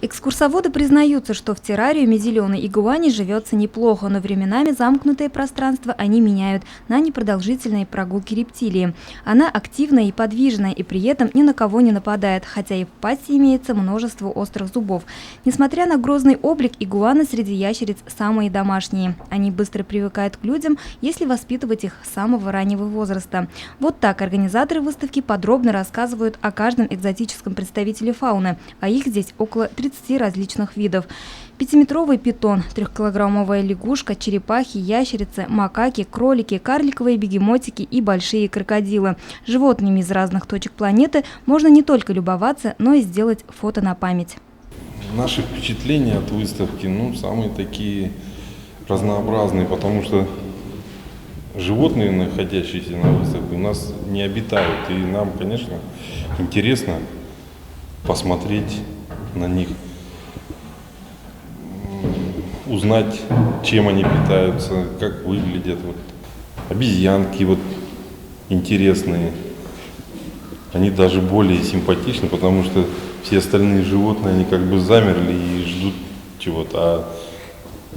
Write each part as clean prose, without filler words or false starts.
Экскурсоводы признаются, что в террариуме зеленой игуане живется неплохо, но временами замкнутое пространство они меняют на непродолжительные прогулки рептилии. Она активная и подвижная, и при этом ни на кого не нападает, хотя и в пасти имеется множество острых зубов. Несмотря на грозный облик, игуаны среди ящериц самые домашние. Они быстро привыкают к людям, если воспитывать их с самого раннего возраста. Вот так организаторы выставки подробно рассказывают о каждом экзотическом представителе фауны, а их здесь около 30 различных видов. 5-метровый питон, 3-килограммовая лягушка, черепахи, ящерицы, макаки, кролики, карликовые бегемотики и большие крокодилы. Животными из разных точек планеты можно не только любоваться, но и сделать фото на память. Наши впечатления от выставки, самые такие разнообразные, потому что животные, находящиеся на выставке, у нас не обитают. И нам, конечно, интересно посмотреть на них, узнать, чем они питаются, как выглядят. Обезьянки интересные. Они даже более симпатичны, потому что все остальные животные, они как бы замерли и ждут чего-то. А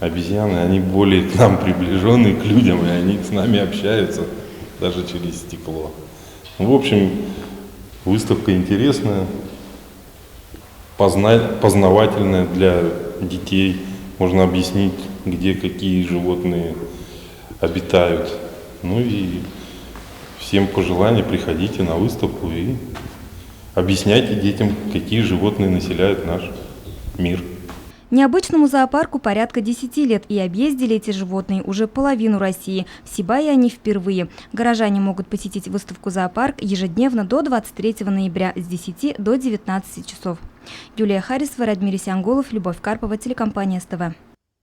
обезьяны, они более к нам приближенные, к людям, и они с нами общаются даже через стекло. В общем, выставка интересная, познавательная для детей. Можно объяснить, где какие животные обитают. И всем пожелание, приходите на выставку и объясняйте детям, какие животные населяют наш мир. Необычному зоопарку порядка 10 лет, и объездили эти животные уже половину России. В Сибае они впервые. Горожане могут посетить выставку «Зоопарк» ежедневно до 23 ноября с 10 до 19 часов. Юлия Харисова, Радмир Исянголов, Любовь Карпова, телекомпания СТВ.